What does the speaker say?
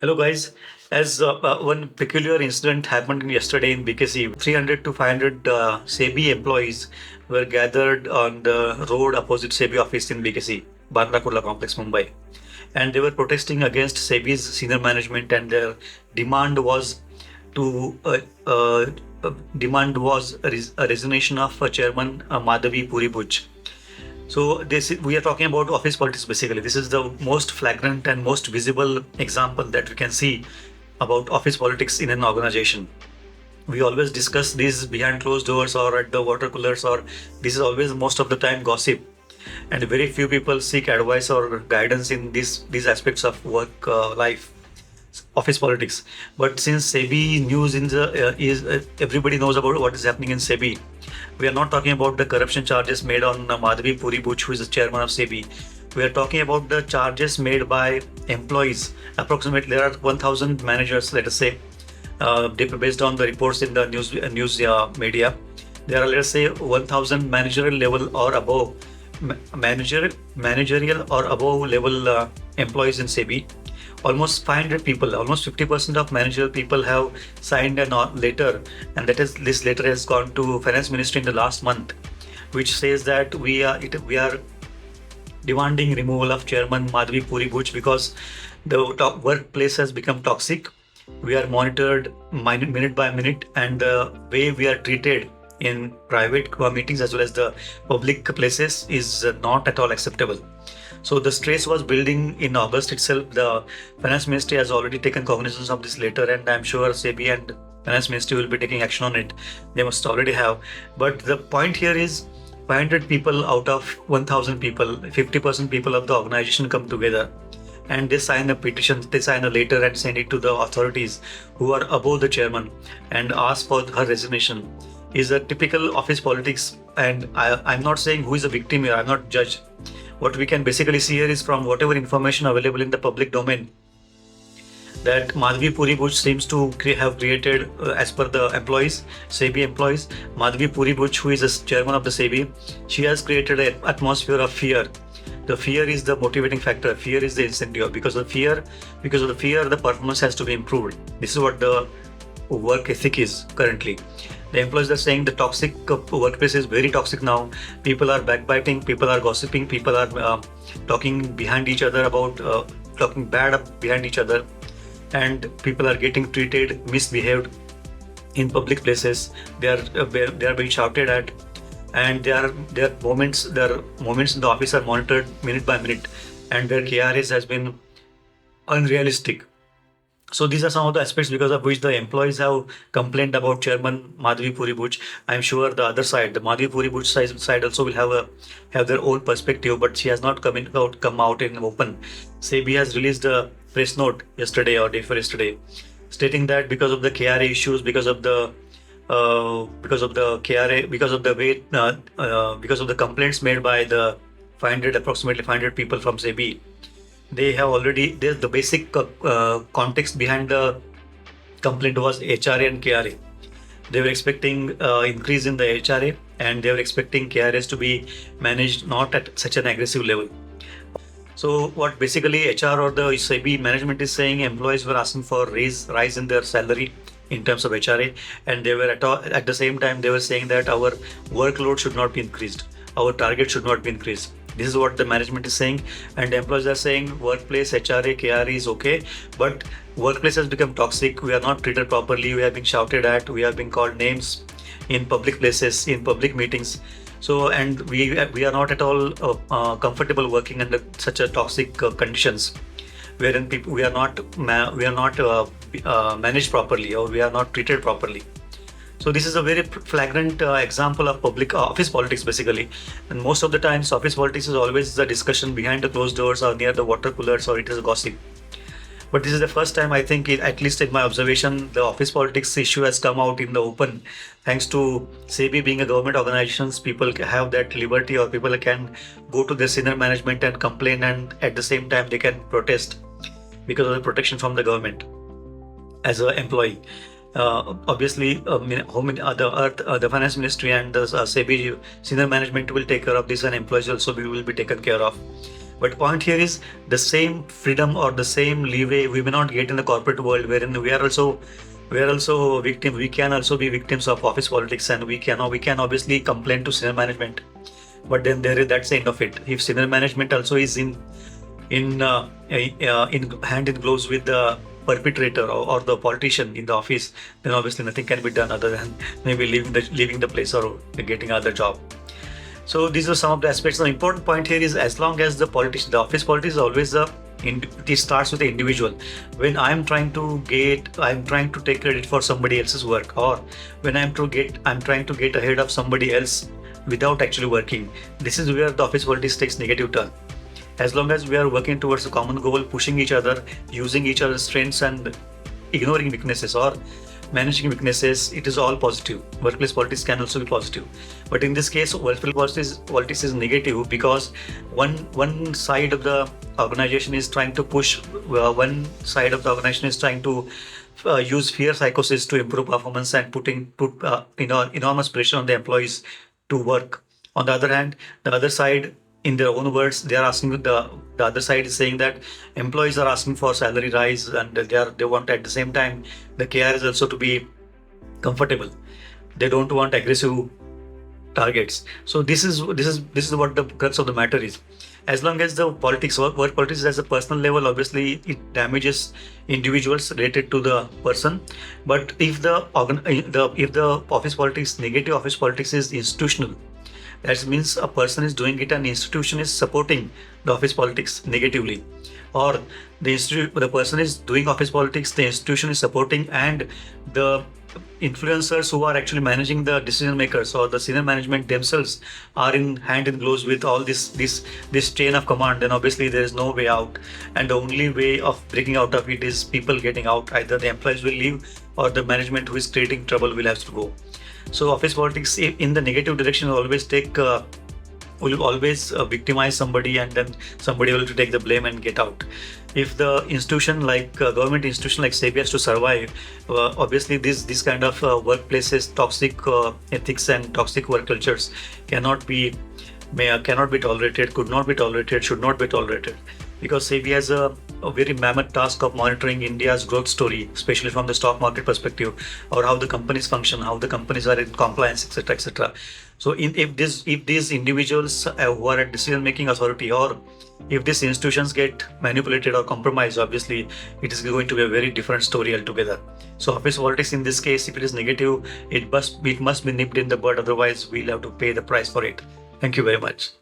Hello, guys. As one peculiar incident happened yesterday in BKC, 300 to 500 SEBI employees were gathered on the road opposite SEBI office in BKC, Bandra Kurla Complex, Mumbai. And they were protesting against SEBI's senior management, and their demand was to a resignation of Chairman Madhabi Puri Buch. So we are talking about office politics basically. This is the most flagrant and most visible example that we can see about office politics in an organization. We always discuss these behind closed doors or at the water coolers, or this is always most of the time gossip. And very few people seek advice or guidance in these aspects of work life, office politics. But since SEBI news in the is everybody knows about what is happening in SEBI. We are not talking about the corruption charges made on Madhabi Puri Buch, who is the chairman of SEBI. We are talking about the charges made by employees. Approximately, there are 1,000 managers, let us say, based on the reports in the news media. There are, let us say, 1,000 managerial level or above, managerial or above level employees in SEBI. Almost 500 people, almost 50% of managerial people have signed a letter, and this letter has gone to Finance Ministry in the last month, which says that we are demanding removal of Chairman Madhabi Puri Buch because the workplace has become toxic. We are monitored minute by minute, and the way we are treated in private meetings as well as the public places is not at all acceptable. So the stress was building in August itself. The Finance Ministry has already taken cognizance of this letter, and I'm sure SEBI and Finance Ministry will be taking action on it. They must already have. But the point here is 500 people out of 1,000 people, 50% people of the organization come together, and they sign a petition, they sign a letter and send it to the authorities who are above the chairman and ask for her resignation. Is a typical office politics, and I'm not saying who is a victim here, I'm not judge. What we can basically see here is from whatever information available in the public domain, that Madhabi Puri Buch seems to have created, as per the employees, SEBI employees, Madhabi Puri Buch, who is the chairman of the SEBI, she has created an atmosphere of fear. The fear is the motivating factor. Fear is the incentive. Because of the fear, the performance has to be improved. This is what the work ethic is currently. The employees are saying the toxic workplace is very toxic now. People are backbiting, people are gossiping, people are talking behind each other about talking bad behind each other, and people are getting treated, misbehaved in public places. They are being shouted at, and their moments in the office are monitored minute by minute, and their KRAs has been unrealistic. So these are some of the aspects because of which the employees have complained about Chairman Madhabi Puri Buch. I'm sure the other side, the Madhabi Puri Buch side also will have their own perspective, but she has not come out in open. SEBI has released a press note yesterday or day before yesterday, stating that because of the KRA issues, because of the KRA, because of the complaints made by the approximately 500 people from SEBI. They have already, the basic context behind the complaint was HRA and KRA. They were expecting increase in the HRA, and they were expecting KRAs to be managed not at such an aggressive level. So what basically HR or the SEBI management is saying, employees were asking for rise in their salary in terms of HRA, and they were at the same time they were saying that our workload should not be increased, our target should not be increased. This is what the management is saying, and the employees are saying workplace HRA, KRA is okay, but workplace has become toxic. We are not treated properly. We have been shouted at. We have been called names in public places, in public meetings. So, and we are not at all comfortable working under such a toxic conditions, wherein we are not managed properly, or we are not treated properly. So this is a very flagrant example of public office politics basically, and most of the times office politics is always the discussion behind the closed doors or near the water coolers, or it is a gossip. But this is the first time, I think, at least in my observation, the office politics issue has come out in the open. Thanks to SEBI being a government organization, people have that liberty, or people can go to their senior management and complain, and at the same time they can protest because of the protection from the government as an employee. Obviously, the Finance Ministry and the SEBI senior management will take care of this, and employees also will be taken care of. But point here is the same freedom or the same leeway we may not get in the corporate world, wherein we are also victim. We can also be victims of office politics, and we can obviously complain to senior management. But then that's the end of it. If senior management also is in hand in gloves with the perpetrator or the politician in the office, then obviously nothing can be done other than maybe leaving the place or getting other job. So these are some of the aspects. The important point here is, as long as the office politics is always it starts with the individual. When I'm trying to take credit for somebody else's work, or when I'm trying to get ahead of somebody else without actually working. This is where the office politics takes negative turn. As long as we are working towards a common goal, pushing each other, using each other's strengths and ignoring weaknesses or managing weaknesses, it is all positive. Workplace politics can also be positive. But in this case, workplace politics is negative because one side of the organization is trying to push, one side of the organization is trying to use fear psychosis to improve performance and put enormous pressure on the employees to work. On the other hand, the other side, in their own words, they are asking, the other side is saying that employees are asking for salary rise, and they want at the same time the KR is also to be comfortable. They don't want aggressive targets. So this is what the crux of the matter is. As long as the work politics is at a personal level, obviously it damages individuals related to the person. But if the negative office politics is institutional, that means a person is doing it and the institution is supporting the office politics negatively, or the person is doing office politics, the institution is supporting, and the influencers who are actually managing the decision makers or the senior management themselves are in hand in gloves with all this chain of command, then obviously there is no way out, and the only way of breaking out of it is people getting out. Either the employees will leave or the management who is creating trouble will have to go. So office politics in the negative direction will always victimize somebody, and then somebody will take the blame and get out. If the institution like government institution like SEBI has to survive, obviously this kind of workplaces, toxic ethics and toxic work cultures cannot be tolerated, could not be tolerated, should not be tolerated. Because SEBI has a very mammoth task of monitoring India's growth story, especially from the stock market perspective, or how the companies function, how the companies are in compliance, etc., etc. So, if these individuals who are at decision-making authority, or if these institutions get manipulated or compromised, obviously it is going to be a very different story altogether. So, office politics in this case, if it is negative, it must be nipped in the bud. Otherwise, we'll have to pay the price for it. Thank you very much.